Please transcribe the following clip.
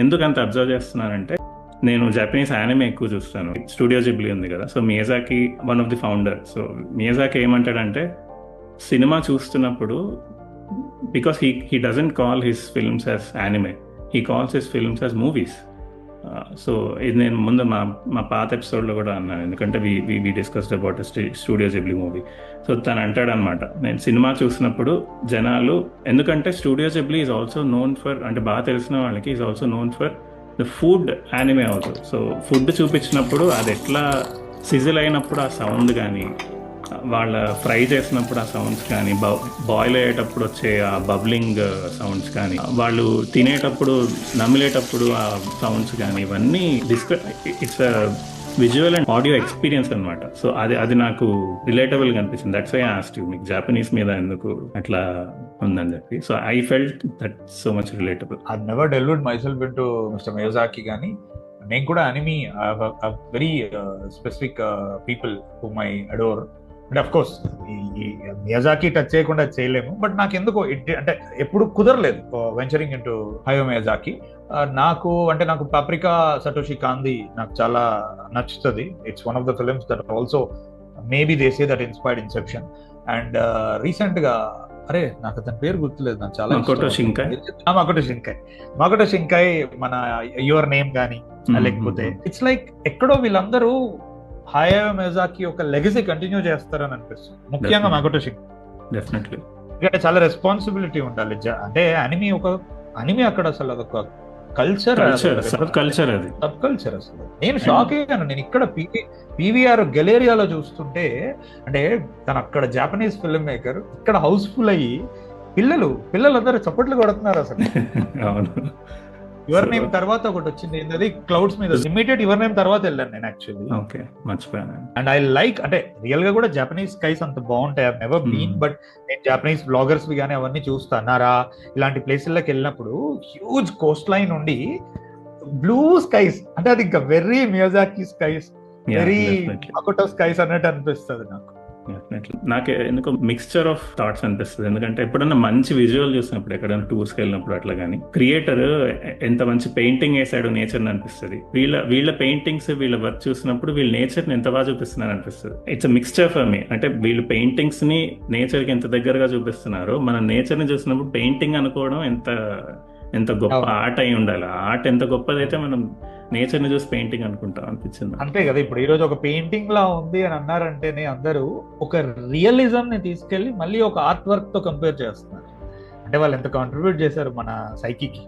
ఎందుకు అంత అబ్జర్వ్ చేస్తున్నానంటే, నేను జపనీస్ యానిమే ఎక్కువ చూస్తాను. స్టూడియో జిబ్లీ ఉంది కదా, so Miyazaki one of the founder. So Miyazaki ఏమంటాడంటే, సినిమా చూస్తున్నప్పుడు, because he doesn't call his films as anime, he calls his films as movies. So ఇది నేను ముందు మా పాత ఎపిసోడ్లో కూడా అన్నాను, ఎందుకంటే we discussed about Studio Ghibli movie. So తను అంటాడనమాట, నేను సినిమా చూసినప్పుడు జనాలు, ఎందుకంటే Studio Ghibli is also known for, అంటే బాగా తెలిసిన వాళ్ళకి is also known for the food anime also. So food చూపించినప్పుడు అది ఎట్లా సిజిల్ అయినప్పుడు ఆ సౌండ్ కానీ, వాళ్ళ ఫ్రై చేసినప్పుడు ఆ సౌండ్స్ కానీ, బాయిల్ అయ్యేటప్పుడు వచ్చే ఆ బబ్లింగ్ సౌండ్స్ కానీ, వాళ్ళు తినేటప్పుడు నమిలేటప్పుడు ఆ సౌండ్స్ కానీ, ఇవన్నీ it's visual and audio experience అనమాట. సో అది నాకు రిలేటబుల్గా అనిపించింది. That's why I asked you, మీకు జాపనీస్ మీద ఎందుకు అట్లా ఉందని చెప్పి. So I felt that so much relatable. I never delved myself into mister Miyazaki, కానీ నేను కూడా anime very specific people whom I adore. అంటే అఫ్ కోర్స్ ఈ మియాజాకి టచ్ చేయకుండా చేయలేము, బట్ నాకు ఎందుకో అంటే ఎప్పుడు కుదరలేదు వెంచరింగ్ ఇంటూ హయో మియాజాకి. నాకు పాప్రికా సటోషి కాంది నాకు చాలా నచ్చుతుంది. It's one of the films that also maybe they say that inspired Inception. And recent గా, అరే నాకు అతని పేరు గుర్తులేదు, నాకు చాలా మాకోటో షింకాయ్, మన యువర్ నేమ్ కానీ, లేకపోతే ఇట్స్ లైక్ ఎక్కడో వీళ్ళందరూ హయో మియాజాకి ఒక లెగసీ కంటిన్యూ చేస్తారని అనిపిస్తుంది, ముఖ్యంగా మాకోటో షింకాయ్. ఎందుకంటే చాలా రెస్పాన్సిబిలిటీ ఉండాలి. అంటే అనిమి అక్కడ అసలు అదొక సబ్ కల్చర్ అసలు. నేను షాక్ అయ్యాను. నేను ఇక్కడ పీవీఆర్ గెలేరియాలో చూస్తుంటే, అంటే తను అక్కడ జాపనీస్ ఫిల్మ్ మేకర్, ఇక్కడ హౌస్ఫుల్ అయ్యి పిల్లలందరూ చప్పట్లు కొడుతున్నారు అసలు. యువర్ నేమ్ తర్వాత ఒకటి వచ్చింది, ఏంటది క్లౌడ్స్ మీద, ఇమ్మీడియట్ యువర్ నేమ్ తర్వాత వెళ్ళాను నేను యాక్చువల్లీ. అండ్ ఐ లైక్, అంటే రియల్ గా కూడా జాపనీస్ స్కైస్ అంత బాగుంటాయి. ఐ నెవర్ బీన్, బట్ నేను జాపనీస్ బ్లాగర్స్ కానీ అవన్నీ చూస్తానారా, ఇలాంటి ప్లేసుల్లోకి వెళ్ళినప్పుడు హ్యూజ్ కోస్ట్ లైన్ ఉండి బ్లూ స్కైస్, అంటే అది ఇంకా very Miyazaki skies, very Makoto skies అన్నట్టు అనిపిస్తుంది నాకు. నాకు ఎందుకో మిక్స్చర్ ఆఫ్ థాట్స్ అనిపిస్తుంది. ఎందుకంటే ఎప్పుడన్నా మంచి విజువల్ చూసినప్పుడు, ఎక్కడైనా టూర్స్కి వెళ్ళినప్పుడు అట్లా, కానీ క్రియేటర్ ఎంత మంచి పెయింటింగ్ వేసాడు నేచర్ అనిపిస్తుంది. వీళ్ళ పెయింటింగ్స్, వీళ్ళ వర్క్ చూసినప్పుడు వీళ్ళ నేచర్ ని ఎంత బాగా చూపిస్తున్నారు అనిపిస్తుంది. It's mixture for me. అంటే వీళ్ళు పెయింటింగ్స్ ని నేచర్ కి ఎంత దగ్గరగా చూపిస్తున్నారు, మన నేచర్ ని చూసినప్పుడు పెయింటింగ్ అనుకోవడం ఎంత గొప్ప ఆర్ట్ అయి ఉండాలి. ఆర్ట్ ఎంత గొప్పదైతే మనం నేచర్ ని చూసి పెయింటింగ్ అనుకుంటాం అనిపించింది. అంతే కదా, ఇప్పుడు ఈ రోజు ఒక పెయింటింగ్ లా ఉంది అని అన్నారంటేనే అందరూ ఒక రియలిజం ని తీసుకెళ్లి మళ్ళీ ఒక ఆర్ట్ వర్క్ తో కంపేర్ చేస్తున్నారు. అంటే వాళ్ళు ఎంత కాంట్రిబ్యూట్ చేశారు మన సైకికి.